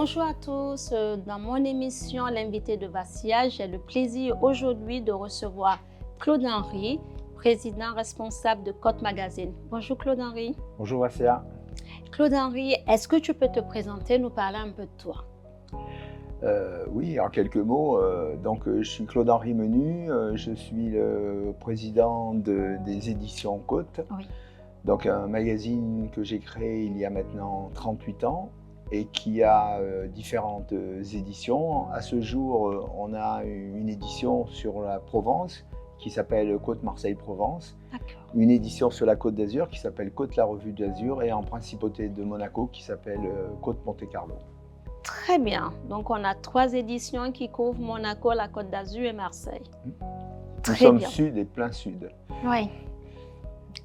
Bonjour à tous. Dans mon émission L'invité de Vassia, j'ai le plaisir aujourd'hui de recevoir Claude Henry, président responsable de Cote Magazine. Bonjour Claude Henry. Bonjour Vassia. Claude Henry, est-ce que tu peux te présenter, nous parler un peu de toi? Oui, en quelques mots, je suis Claude Henry Menu, je suis le président des éditions Côte, Oui. donc un magazine que j'ai créé il y a maintenant 38 ans et qui a différentes éditions. À ce jour, on a une édition sur la Provence qui s'appelle Côte Marseille-Provence, une édition sur la Côte d'Azur qui s'appelle Côte la Revue d'Azur et en Principauté de Monaco qui s'appelle Côte Monte-Carlo. Très bien. Donc, on a 3 éditions qui couvrent Monaco, la Côte d'Azur et Marseille. Nous sommes sud et plein sud. Oui.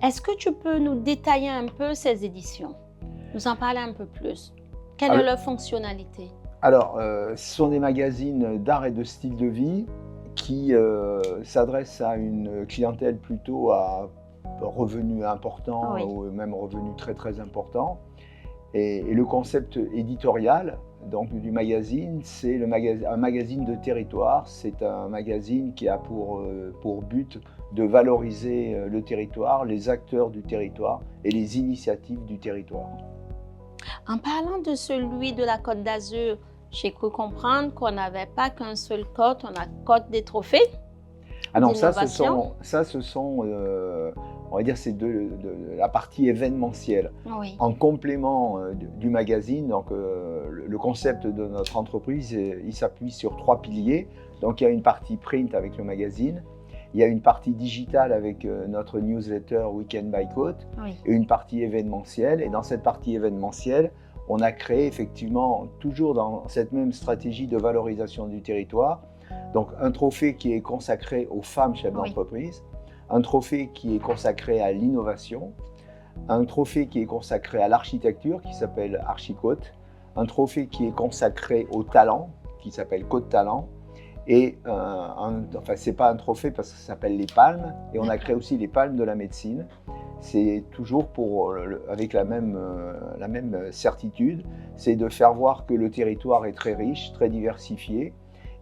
Est-ce que tu peux nous détailler un peu ces éditions? Nous en parler un peu plus. Quelle est leur fonctionnalité? Alors, ce sont des magazines d'art et de style de vie qui s'adressent à une clientèle plutôt à revenus importants ou même revenus très très importants. Et le concept éditorial donc, du magazine, c'est un magazine de territoire. C'est un magazine qui a pour but de valoriser le territoire, les acteurs du territoire et les initiatives du territoire. En parlant de celui de la Côte d'Azur, j'ai cru comprendre qu'on n'avait pas qu'un seul Côte, on a Côte des trophées. Ah non, ça ce sont on va dire, c'est de la partie événementielle. Oui. En complément du magazine, donc, le concept de notre entreprise, il s'appuie sur 3 piliers. Donc il y a une partie print avec le magazine, il y a une partie digitale avec notre newsletter Weekend by Côte, et une partie événementielle. Et dans cette partie événementielle, on a créé effectivement, toujours dans cette même stratégie de valorisation du territoire, donc un trophée qui est consacré aux femmes chefs d'entreprise, un trophée qui est consacré à l'innovation, un trophée qui est consacré à l'architecture qui s'appelle Archicôte, un trophée qui est consacré au talent qui s'appelle Côte Talent, et enfin c'est pas un trophée parce que ça s'appelle les palmes, et on a créé aussi les palmes de la médecine. C'est toujours avec la même certitude, c'est de faire voir que le territoire est très riche, très diversifié,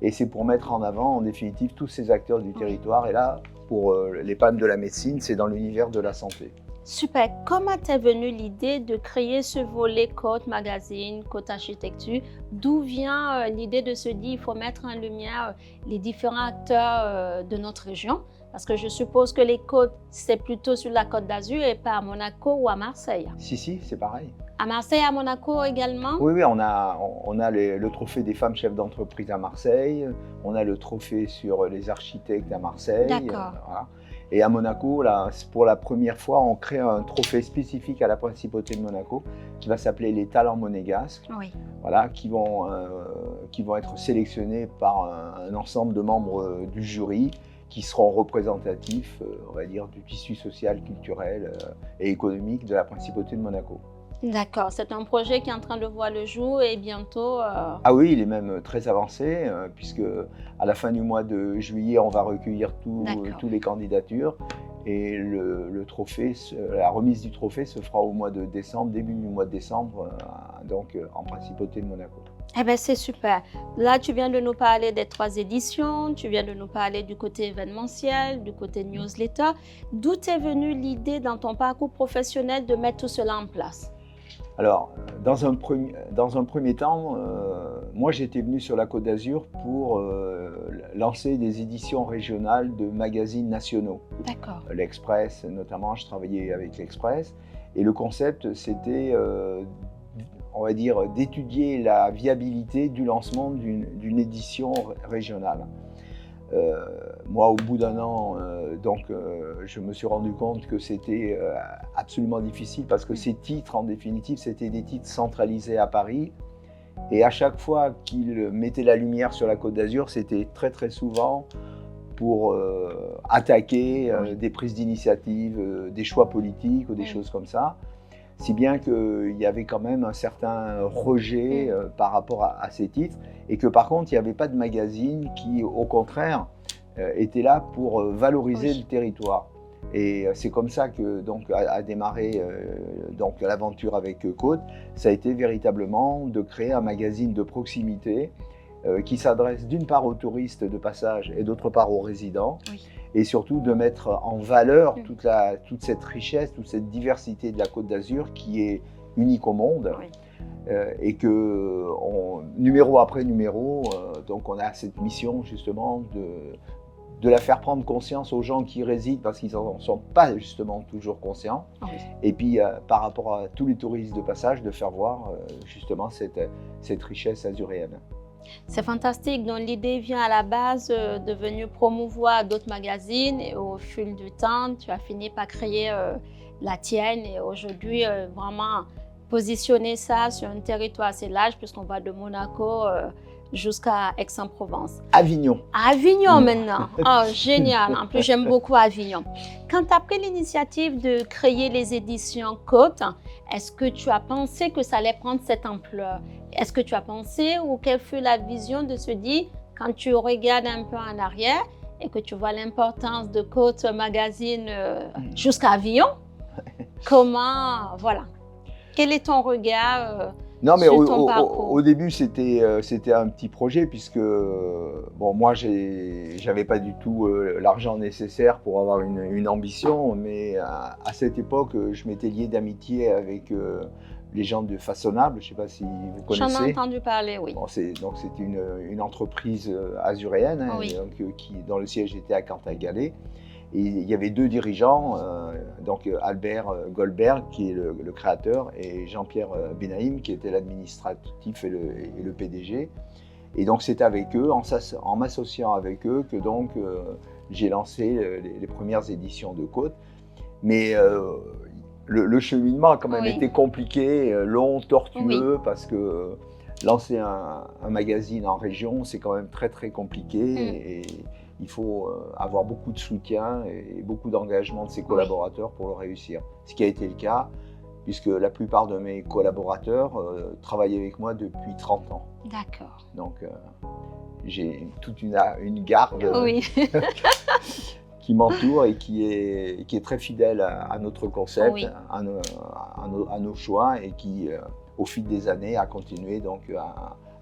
et c'est pour mettre en avant en définitive tous ces acteurs du territoire. Et là, pour les palmes de la médecine, c'est dans l'univers de la santé. Super. Comment t'es venue l'idée de créer ce volet Côte Magazine, Côte Architecture? D'où vient l'idée de se dire qu'il faut mettre en lumière les différents acteurs de notre région? Parce que je suppose que les côtes, c'est plutôt sur la Côte d'Azur et pas à Monaco ou à Marseille. Si, c'est pareil. À Marseille et à Monaco également? Oui, on a le trophée des femmes chefs d'entreprise à Marseille, on a le trophée sur les architectes à Marseille. D'accord. Voilà. Et à Monaco, là, pour la première fois, on crée un trophée spécifique à la Principauté de Monaco qui va s'appeler les talents monégasques, voilà, qui vont être sélectionnés par un ensemble de membres du jury qui seront représentatifs, on va dire, du tissu social, culturel et économique de la Principauté de Monaco. D'accord, c'est un projet qui est en train de voir le jour et bientôt… Ah oui, il est même très avancé, puisque à la fin du mois de juillet, on va recueillir tous les candidatures, et le trophée, la remise du trophée se fera au mois de décembre, début du mois de décembre, donc en Principauté de Monaco. Eh bien, c'est super. Là, tu viens de nous parler des 3 éditions, tu viens de nous parler du côté événementiel, du côté newsletter. D'où est venue l'idée dans ton parcours professionnel de mettre tout cela en place? Alors, dans un premier temps, moi j'étais venu sur la Côte d'Azur pour lancer des éditions régionales de magazines nationaux. D'accord. L'Express notamment, je travaillais avec l'Express, et le concept c'était, on va dire, d'étudier la viabilité du lancement d'une édition régionale. Moi, au bout d'un an, je me suis rendu compte que c'était absolument difficile, parce que ces titres, en définitive, c'était des titres centralisés à Paris. Et à chaque fois qu'ils mettaient la lumière sur la Côte d'Azur, c'était très très souvent pour attaquer des prises d'initiative, des choix politiques ou des choses comme ça. Si bien qu'il y avait quand même un certain rejet par rapport à ces titres, et que par contre, il n'y avait pas de magazine qui, au contraire, était là pour valoriser le territoire. Et c'est comme ça que donc a démarré donc l'aventure avec Côte. Ça a été véritablement de créer un magazine de proximité qui s'adresse d'une part aux touristes de passage et d'autre part aux résidents, Oui. et surtout de mettre en valeur toute cette richesse, toute cette diversité de la Côte d'Azur qui est unique au monde. Oui. Et que numéro après numéro, donc on a cette mission justement de la faire prendre conscience aux gens qui y résident parce qu'ils n'en sont pas justement toujours conscients. Oui. Et puis par rapport à tous les touristes de passage, de faire voir justement cette richesse azuréenne. C'est fantastique. Donc l'idée vient à la base de venir promouvoir d'autres magazines et au fil du temps, tu as fini par créer la tienne et aujourd'hui vraiment positionner ça sur un territoire assez large puisqu'on va de Monaco jusqu'à Aix-en-Provence. Avignon. Avignon maintenant. Oh, génial. En plus, j'aime beaucoup Avignon. Quand tu as pris l'initiative de créer les éditions Côte, est-ce que tu as pensé que ça allait prendre cette ampleur? Est-ce que tu as pensé ou quelle fut la vision de se dire, quand tu regardes un peu en arrière et que tu vois l'importance de Côte Magazine jusqu'à Avignon, comment, voilà. Quel est ton regard Non, mais sur ton parcours? au début, c'était un petit projet puisque bon, moi, j'avais pas du tout l'argent nécessaire pour avoir une ambition, mais à cette époque, je m'étais lié d'amitié avec les gens de Façonnable. Je ne sais pas si vous connaissez. J'en ai entendu parler, oui. Bon, c'est une entreprise azuréenne hein, Oui. donc, dont le siège était à Cantagalès. Et il y avait deux dirigeants, donc Albert Goldberg, qui est le créateur, et Jean-Pierre Benaïm, qui était l'administratif et le PDG. Et donc c'est avec eux, en m'associant avec eux, que donc j'ai lancé les premières éditions de Côte. Mais le cheminement a quand même été compliqué, long, tortueux, parce que lancer un magazine en région, c'est quand même très très compliqué. Et il faut avoir beaucoup de soutien et beaucoup d'engagement de ses collaborateurs pour le réussir. Ce qui a été le cas, puisque la plupart de mes collaborateurs travaillent avec moi depuis 30 ans. D'accord. Donc j'ai toute une garde qui m'entoure et qui est très fidèle à notre concept, à nos choix, et qui, au fil des années, a continué donc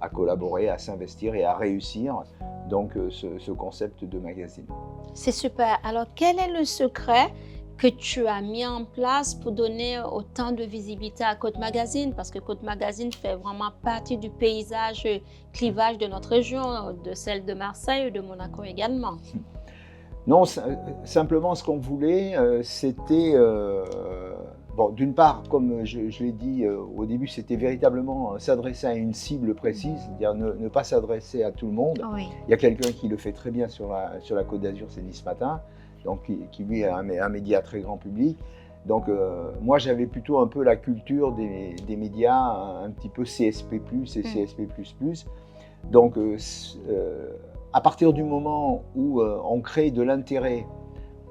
à collaborer, à s'investir et à réussir donc ce concept de magazine. C'est super. Alors, quel est le secret que tu as mis en place pour donner autant de visibilité à Côte Magazine? Parce que Côte Magazine fait vraiment partie du paysage clivage de notre région, de celle de Marseille et de Monaco également. Non, simplement ce qu'on voulait, c'était... Bon, d'une part, comme je l'ai dit au début, c'était véritablement s'adresser à une cible précise, c'est-à-dire ne pas s'adresser à tout le monde. Oui. Il y a quelqu'un qui le fait très bien sur la Côte d'Azur, c'est Nice Matin, donc qui lui est un média très grand public. Donc moi, j'avais plutôt un peu la culture des médias un petit peu CSP+, et CSP++. Donc à partir du moment où on crée de l'intérêt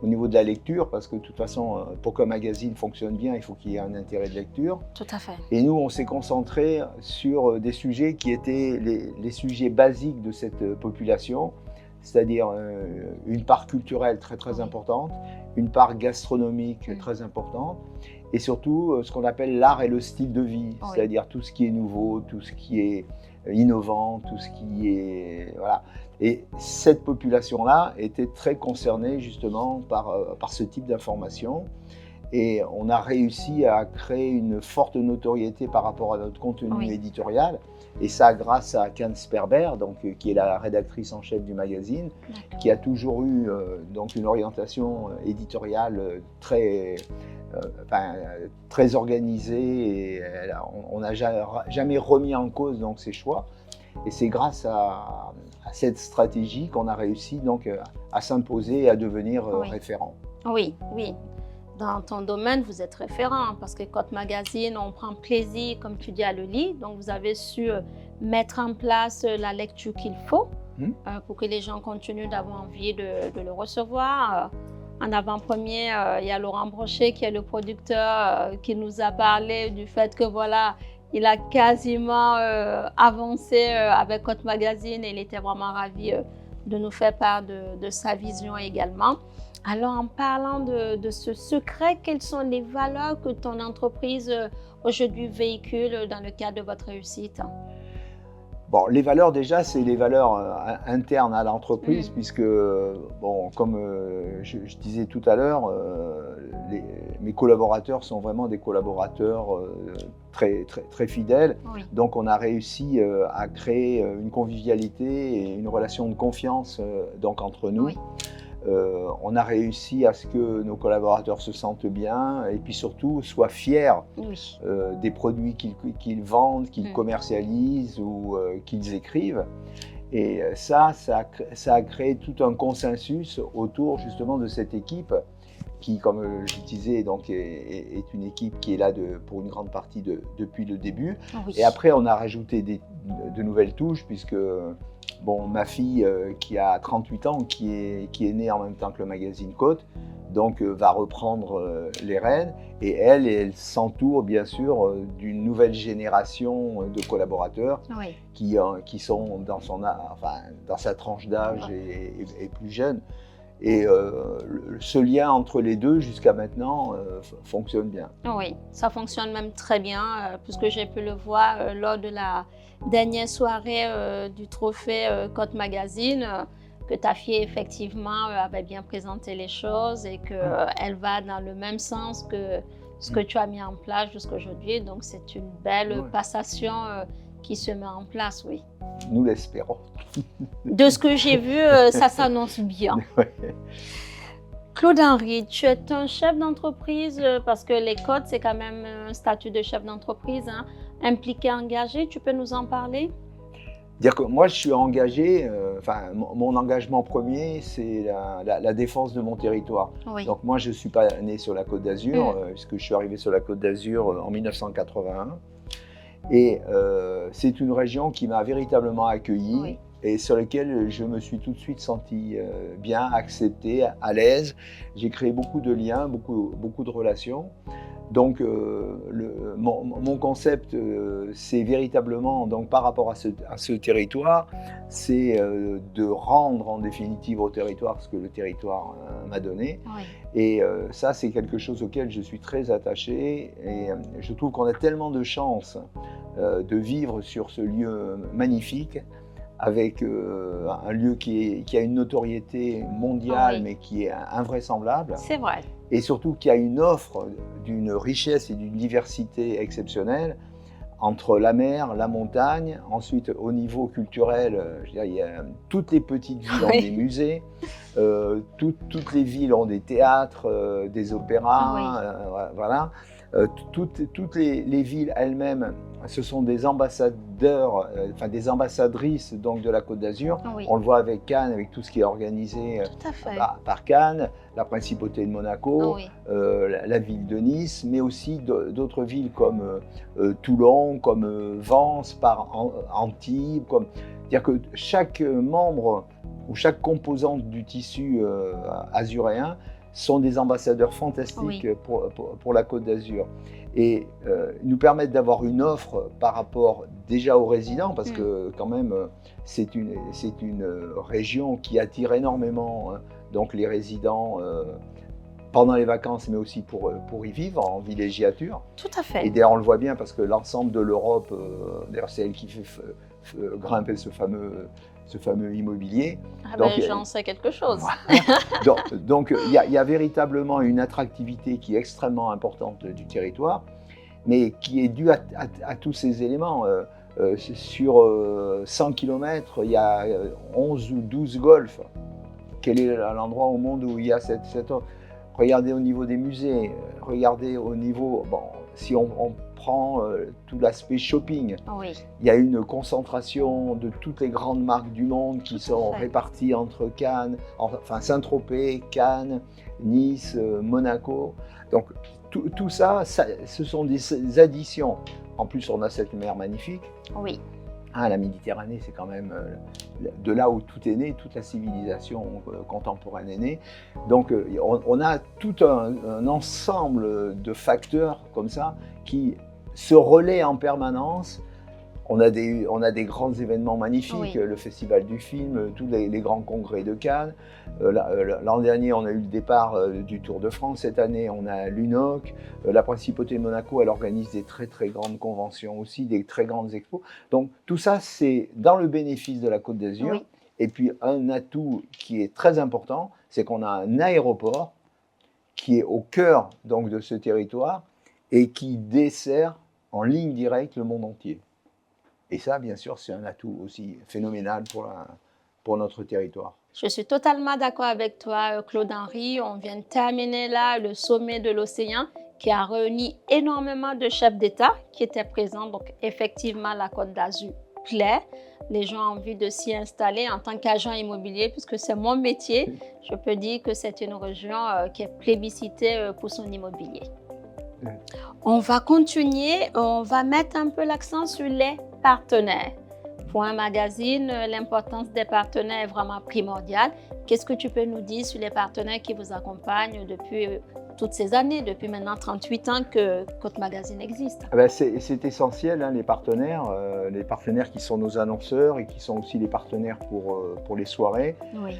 au niveau de la lecture, parce que de toute façon, pour qu'un magazine fonctionne bien, il faut qu'il y ait un intérêt de lecture. Tout à fait. Et nous, on s'est concentré sur des sujets qui étaient les sujets basiques de cette population, c'est-à-dire une part culturelle très très importante, une part gastronomique très importante, et surtout ce qu'on appelle l'art et le style de vie, c'est-à-dire tout ce qui est nouveau, tout ce qui est innovant, tout ce qui est... Voilà. Et cette population-là était très concernée justement par ce type d'information. Et on a réussi à créer une forte notoriété par rapport à notre contenu éditorial. Et ça grâce à Kans Sperber, donc, qui est la rédactrice en chef du magazine, qui a toujours eu donc une orientation éditoriale très organisée. Et on n'a jamais remis en cause donc, ses choix. Et c'est grâce à cette stratégie qu'on a réussi donc, à s'imposer et à devenir référent. Oui, oui. Dans ton domaine, vous êtes référent parce que Côte Magazine, on prend plaisir, comme tu dis, à le lire. Donc, vous avez su mettre en place la lecture qu'il faut pour que les gens continuent d'avoir envie de le recevoir. En avant-première, il y a Laurent Brochet qui est le producteur qui nous a parlé du fait que voilà, il a quasiment avancé avec Côte Magazine et il était vraiment ravi de nous faire part de sa vision également. Alors, en parlant de ce secret, quelles sont les valeurs que ton entreprise aujourd'hui véhicule dans le cadre de votre réussite? Bon, les valeurs déjà, c'est les valeurs internes à l'entreprise, puisque, bon, comme je disais tout à l'heure, mes collaborateurs sont vraiment des collaborateurs très fidèles. Oui. Donc, on a réussi à créer une convivialité et une relation de confiance donc, entre nous. Oui. On a réussi à ce que nos collaborateurs se sentent bien et puis surtout soient fiers Oui. des produits qu'ils vendent, qu'ils commercialisent ou qu'ils écrivent. Et ça a créé tout un consensus autour justement de cette équipe qui, comme je disais, donc, est une équipe qui est là pour une grande partie depuis le début. Oui. Et après, on a rajouté de nouvelles touches puisque bon, ma fille qui a 38 ans, qui est née en même temps que le magazine Côte, donc va reprendre les rênes et elle s'entoure bien sûr d'une nouvelle génération de collaborateurs Oui. qui sont dans sa tranche d'âge et plus jeunes. Et ce lien entre les deux jusqu'à maintenant fonctionne bien. Oui, ça fonctionne même très bien, puisque j'ai pu le voir lors de la dernière soirée du trophée Côte Magazine, que ta fille effectivement avait bien présenté les choses et qu'elle va dans le même sens que ce que tu as mis en place jusqu'à aujourd'hui. Donc c'est une belle passation qui se met en place, oui. Nous l'espérons. De ce que j'ai vu, ça s'annonce bien. Ouais. Claude-Henri, tu es un chef d'entreprise parce que les codes, c'est quand même un statut de chef d'entreprise, hein, impliqué, engagé. Tu peux nous en parler? Dire que moi, je suis engagé, mon engagement premier, c'est la défense de mon territoire. Oui. Donc moi, je ne suis pas né sur la Côte d'Azur, puisque je suis arrivé sur la Côte d'Azur en 1981. Et c'est une région qui m'a véritablement accueilli et sur laquelle je me suis tout de suite senti bien, accepté, à l'aise. J'ai créé beaucoup de liens, beaucoup de relations. Donc mon concept, c'est véritablement, donc, par rapport à ce territoire, c'est de rendre en définitive au territoire ce que le territoire m'a donné. Oui. Et ça, c'est quelque chose auquel je suis très attaché. Et je trouve qu'on a tellement de chance de vivre sur ce lieu magnifique, avec un lieu qui a une notoriété mondiale, mais qui est invraisemblable. C'est vrai. Et surtout qui a une offre d'une richesse et d'une diversité exceptionnelle entre la mer, la montagne. Ensuite, au niveau culturel, je veux dire, il y a, toutes les petites villes ont des musées, toutes les villes ont des théâtres, des opéras, voilà. Toutes les villes elles-mêmes, ce sont des ambassadeurs, des ambassadrices donc, de la Côte d'Azur. Oui. On le voit avec Cannes, avec tout ce qui est organisé par Cannes, la principauté de Monaco, la ville de Nice, mais aussi d'autres villes comme Toulon, comme Vence, Antibes. C'est-à-dire que chaque membre ou chaque composante du tissu azuréen sont des ambassadeurs fantastiques pour la Côte d'Azur et nous permettent d'avoir une offre par rapport déjà aux résidents parce que quand même c'est une région qui attire énormément donc les résidents pendant les vacances mais aussi pour y vivre en villégiature. Tout à fait. Et d'ailleurs on le voit bien parce que l'ensemble de l'Europe, d'ailleurs c'est elle qui fait grimper ce fameux immobilier. Ah ben, j'en sais quelque chose. Donc il y a véritablement une attractivité qui est extrêmement importante du territoire, mais qui est due à tous ces éléments. Sur 100 km, il y a 11 ou 12 golfs. Quel est l'endroit au monde où il y a cette offre? Regardez au niveau des musées, regardez au niveau... Bon, si on prend tout l'aspect shopping, il y a une concentration de toutes les grandes marques du monde qui sont réparties entre Cannes, Saint-Tropez, Cannes, Nice, Monaco. Donc tout ça, ce sont des additions. En plus, on a cette mer magnifique. Oui. La Méditerranée, c'est quand même de là où tout est né, toute la civilisation contemporaine est née. Donc on a tout un ensemble de facteurs comme ça qui se relaient en permanence. On a des grands événements magnifiques, Oui. le Festival du film, tous les grands congrès de Cannes. L'an dernier, on a eu le départ du Tour de France. Cette année, on a l'UNOC. La Principauté de Monaco, elle organise des très très grandes conventions aussi, des très grandes expos. Donc tout ça, c'est dans le bénéfice de la Côte d'Azur. Oui. Et puis un atout qui est très important, c'est qu'on a un aéroport qui est au cœur donc, de ce territoire et qui dessert en ligne directe le monde entier. Et ça, bien sûr, c'est un atout aussi phénoménal pour notre territoire. Je suis totalement d'accord avec toi, Claude-Henri. On vient de terminer là le sommet de l'océan qui a réuni énormément de chefs d'État qui étaient présents. Donc, effectivement, la Côte d'Azur plaît. Les gens ont envie de s'y installer en tant qu'agent immobilier, puisque c'est mon métier. Je peux dire que c'est une région qui est plébiscitée pour son immobilier. Oui. On va continuer, on va mettre un peu l'accent sur les partenaires. Pour un magazine, l'importance des partenaires est vraiment primordiale. Qu'est-ce que tu peux nous dire sur les partenaires qui vous accompagnent depuis toutes ces années, depuis maintenant 38 ans que Côte Magazine existe? C'est essentiel, hein, les partenaires qui sont nos annonceurs et qui sont aussi les partenaires pour les soirées. Oui.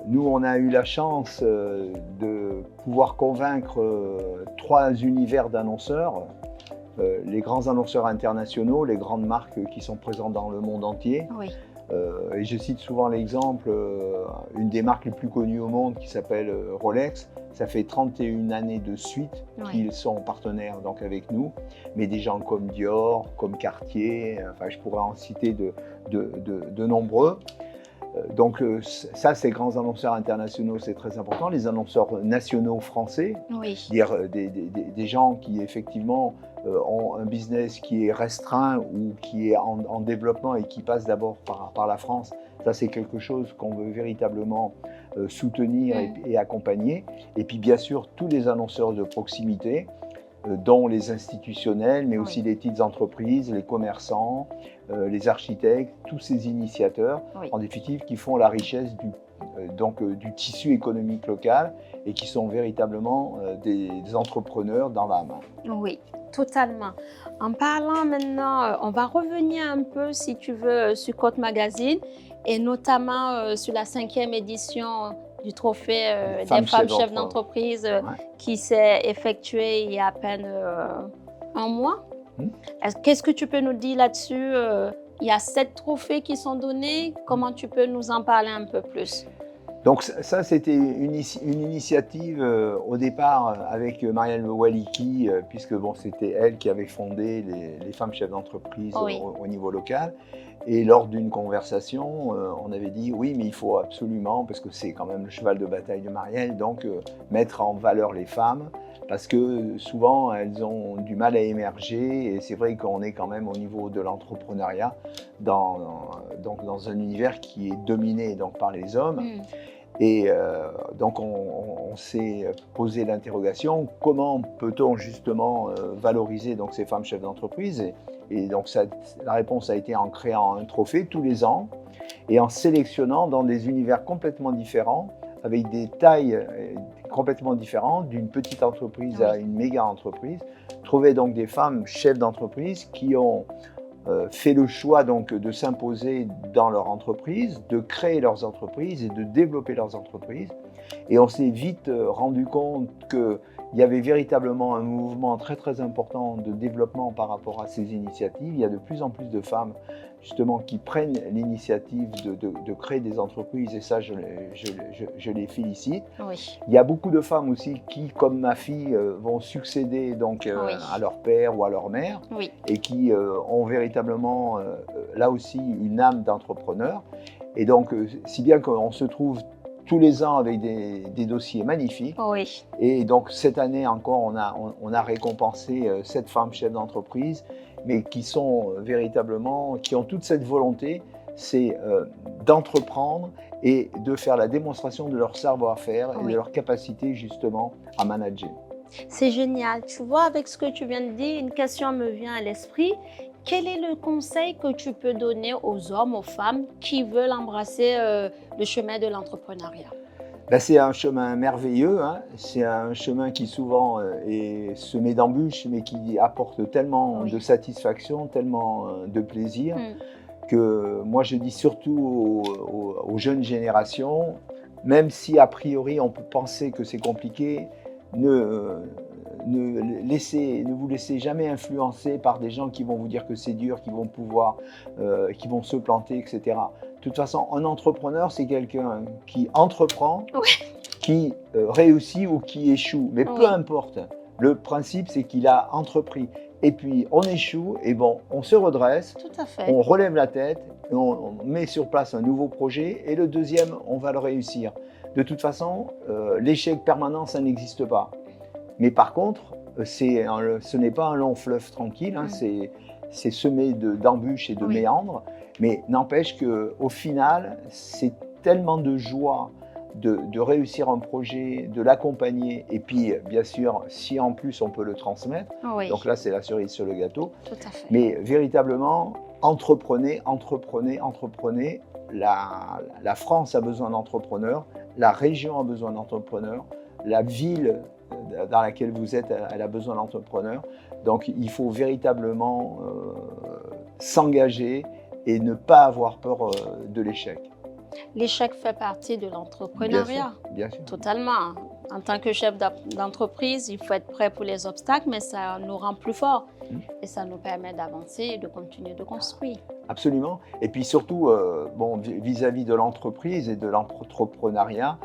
Nous, on a eu la chance de pouvoir convaincre 3 univers d'annonceurs, les grands annonceurs internationaux, les grandes marques qui sont présentes dans le monde entier. Oui. Et je cite souvent l'exemple, une des marques les plus connues au monde qui s'appelle Rolex. Ça fait 31 années de suite qu'ils sont partenaires donc, avec nous. Mais des gens comme Dior, comme Cartier, enfin, je pourrais en citer de nombreux. Donc ça, ces grands annonceurs internationaux, c'est très important. Les annonceurs nationaux français, Oui. dire des gens qui effectivement ont un business qui est restreint ou qui est en développement et qui passe d'abord par la France. Ça, c'est quelque chose qu'on veut véritablement soutenir et accompagner. Et puis bien sûr, tous les annonceurs de proximité, dont les institutionnels, mais aussi les petites entreprises, les commerçants, les architectes, tous ces initiateurs, en définitive, qui font la richesse du tissu économique local et qui sont véritablement des entrepreneurs dans l'âme. Oui, totalement. En parlant maintenant, on va revenir un peu, si tu veux, sur Côte Magazine et notamment sur la 5e édition du trophée des femmes chefs d'entreprise qui s'est effectué il y a à peine un mois. Qu'est-ce que tu peux nous dire là-dessus? Il y a 7 trophées qui sont donnés. Comment tu peux nous en parler un peu plus? Donc ça, c'était une initiative au départ avec Marielle Waliki, puisque bon, c'était elle qui avait fondé les femmes chefs d'entreprise au niveau local. Et lors d'une conversation, on avait dit oui, mais il faut absolument, parce que c'est quand même le cheval de bataille de Marielle, donc mettre en valeur les femmes, parce que souvent elles ont du mal à émerger, et c'est vrai qu'on est quand même au niveau de l'entrepreneuriat dans un univers qui est dominé donc, par les hommes. Et donc on s'est posé l'interrogation, comment peut-on justement valoriser donc, ces femmes chefs d'entreprise et donc la réponse a été en créant un trophée tous les ans et en sélectionnant dans des univers complètement différents, avec des tailles complètement différentes, d'une petite entreprise à une méga entreprise, trouver donc des femmes chefs d'entreprise qui ont fait le choix donc de s'imposer dans leur entreprise, de créer leurs entreprises et de développer leurs entreprises. Et on s'est vite rendu compte qu'il y avait véritablement un mouvement très très important de développement par rapport à ces initiatives. Il y a de plus en plus de femmes justement qui prennent l'initiative de créer des entreprises et ça je les félicite. Il y a beaucoup de femmes aussi qui, comme ma fille, vont succéder donc, à leur père ou à leur mère et qui ont véritablement là aussi une âme d'entrepreneur. Et donc si bien qu'on se trouve tous les ans avec des dossiers magnifiques. Et donc cette année encore, on a récompensé 7 femmes chefs d'entreprise, mais qui sont véritablement, qui ont toute cette volonté, c'est d'entreprendre et de faire la démonstration de leur savoir-faire et de leur capacité justement à manager. C'est génial. Tu vois, avec ce que tu viens de dire, une question me vient à l'esprit. Quel est le conseil que tu peux donner aux hommes, aux femmes qui veulent embrasser le chemin de l'entrepreneuriat? Ben, c'est un chemin merveilleux, hein. C'est un chemin qui souvent est semé d'embûches, mais qui apporte tellement de Oui. satisfaction, tellement de plaisir, Mm. que moi je dis surtout aux jeunes générations, même si a priori on peut penser que c'est compliqué, ne, ne vous laissez jamais influencer par des gens qui vont vous dire que c'est dur, qui vont se planter, etc. De toute façon, un entrepreneur, c'est quelqu'un qui entreprend, Oui. qui réussit ou qui échoue. Mais peu Oui, importe, le principe, c'est qu'il a entrepris. Et puis, on échoue, et bon, on se redresse, tout à fait. on relève la tête, et on met sur place un nouveau projet, et le deuxième, on va le réussir. De toute façon, l'échec permanent, ça n'existe pas. Mais par contre, ce n'est pas un long fleuve tranquille, hein, Mm. c'est semé d'embûches et de Oui. méandres, mais n'empêche qu'au final, c'est tellement de joie de réussir un projet, de l'accompagner, et puis bien sûr, si en plus on peut le transmettre, donc Oui, là c'est la cerise sur le gâteau, tout à fait. mais véritablement, entreprenez, entreprenez, entreprenez. La France a besoin d'entrepreneurs, la région a besoin d'entrepreneurs, la ville dans laquelle vous êtes, elle a besoin d'entrepreneurs. Donc il faut véritablement s'engager et ne pas avoir peur de l'échec. L'échec fait partie de Bien sûr, l'entrepreneuriat, bien sûr. totalement. En tant que chef d'entreprise, il faut être prêt pour les obstacles, mais ça nous rend plus forts et ça nous permet d'avancer et de continuer de construire. Absolument. Et puis surtout, bon, vis-à-vis de l'entreprise et de l'entrepreneuriat,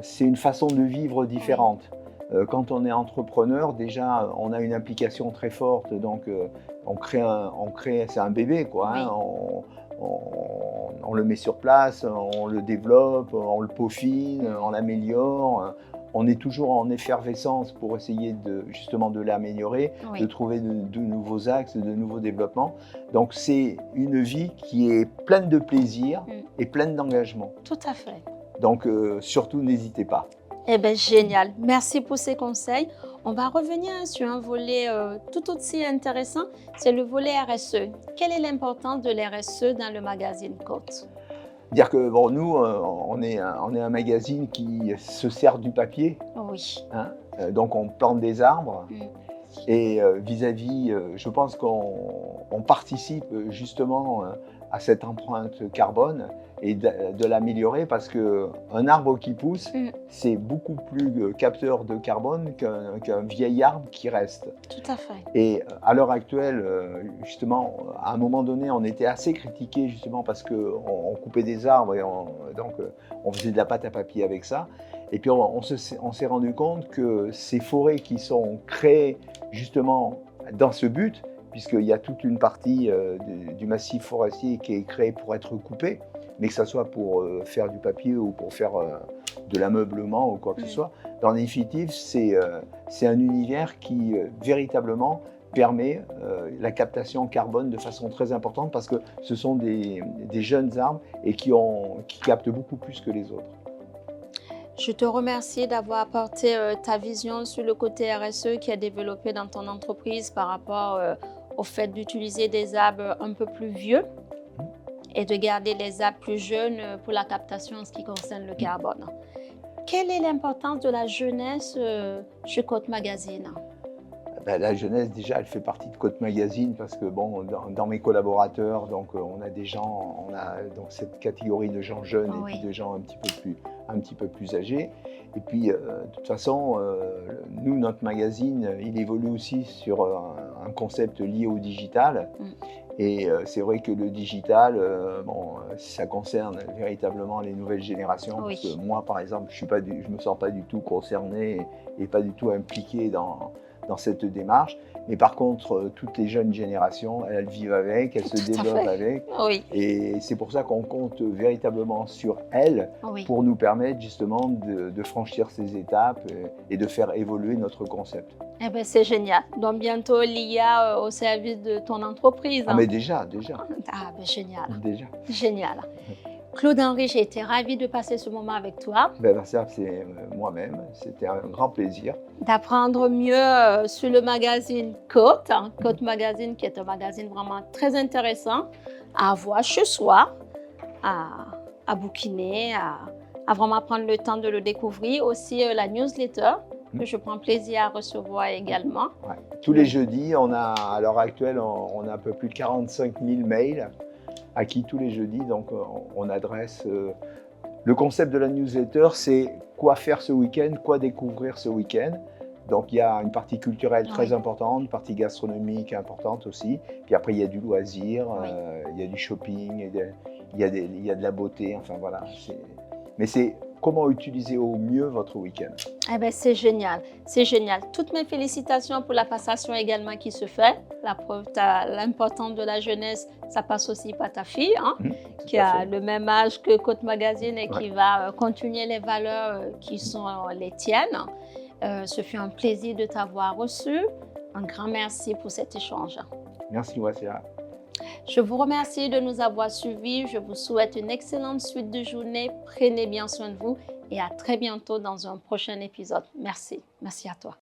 c'est une façon de vivre Oui, différente. Quand on est entrepreneur, déjà, on a une implication très forte, donc c'est un bébé, quoi, hein. oui, On le met sur place, on le développe, on le peaufine, on l'améliore. On est toujours en effervescence pour essayer justement de l'améliorer, de oui, trouver de nouveaux axes, de nouveaux développements. Donc c'est une vie qui est pleine de plaisir mm, et pleine d'engagement. tout à fait. Donc surtout, n'hésitez pas. Eh bien, génial. Merci pour ces conseils. On va revenir sur un volet tout aussi intéressant, c'est le volet RSE. Quelle est l'importance de l'RSE dans le magazine Côte? Dire que bon, nous, on est un magazine qui se sert du papier, Oui. hein. Donc on plante des arbres. Mm. Et vis-à-vis, je pense qu'on participe justement à cette empreinte carbone et de l'améliorer parce qu'un arbre qui pousse, Mm. c'est beaucoup plus capteur de carbone qu'un vieil arbre qui reste. Tout à fait. Et à l'heure actuelle, justement, à un moment donné, on était assez critiqué justement parce qu'on coupait des arbres et donc on faisait de la pâte à papier avec ça. Et puis on s'est rendu compte que ces forêts qui sont créées justement dans ce but, puisqu'il y a toute une partie du massif forestier qui est créée pour être coupée, mais que ce soit pour faire du papier ou pour faire de l'ameublement ou quoi que ce soit, dans la définitive, c'est un univers qui véritablement permet la captation carbone de façon très importante parce que ce sont des jeunes arbres et qui captent beaucoup plus que les autres. Je te remercie d'avoir apporté ta vision sur le côté RSE qui est développé dans ton entreprise par rapport au fait d'utiliser des arbres un peu plus vieux et de garder les arbres plus jeunes pour la captation en ce qui concerne le carbone. Quelle est l'importance de la jeunesse chez Côte Magazine? Ben, la jeunesse, déjà, elle fait partie de Côte Magazine parce que, bon, dans mes collaborateurs, donc, on a des gens, on a donc cette catégorie de gens jeunes et puis Oui, de gens un petit peu plus âgés. Et puis, de toute façon, nous, notre magazine, il évolue aussi sur un concept lié au digital. Mm. Et c'est vrai que le digital, bon, ça concerne véritablement les nouvelles générations. Parce que Oui, moi, par exemple, je me sens pas du tout concerné et pas du tout impliqué dans cette démarche. Mais par contre, toutes les jeunes générations, elles vivent avec, elles se tout à développent fait. avec. Oui, Et c'est pour ça qu'on compte véritablement sur elles oui. pour nous permettre justement de franchir ces étapes et de faire évoluer notre concept. Eh bien, c'est génial. Donc, bientôt, l'IA au service de ton entreprise, Ah hein? mais déjà, Ah, ben, génial. déjà. Génial. Claude-Henri, j'ai été ravie de passer ce moment avec toi, Ben, ça, c'est moi-même. C'était un grand plaisir. d'apprendre mieux sur le magazine Côte, hein, Côte Magazine, qui est un magazine vraiment très intéressant à avoir chez soi, à bouquiner, à vraiment prendre le temps de le découvrir. Aussi la newsletter, que je prends plaisir à recevoir également. Ouais. Tous les jeudis, à l'heure actuelle, on a un peu plus de 45 000 mails acquis tous les jeudis. Donc, on adresse... Le concept de la newsletter, c'est quoi faire ce week-end, quoi découvrir ce week-end. Donc, il y a une partie culturelle très importante, une partie gastronomique importante aussi. Puis après, il y a du loisir, il y a du shopping, il y a de la beauté. Enfin, voilà. Mais c'est comment utiliser au mieux votre week-end. Eh bien, c'est génial, c'est génial. Toutes mes félicitations pour la passation également qui se fait. La preuve, l'importance de la jeunesse, ça passe aussi par ta fille, hein, qui a le même âge que Côte Magazine et qui va continuer les valeurs qui sont les tiennes. Ce fut un plaisir de t'avoir reçu. Un grand merci pour cet échange. Merci, Wassia. Je vous remercie de nous avoir suivis. Je vous souhaite une excellente suite de journée. Prenez bien soin de vous et à très bientôt dans un prochain épisode. Merci. Merci à toi.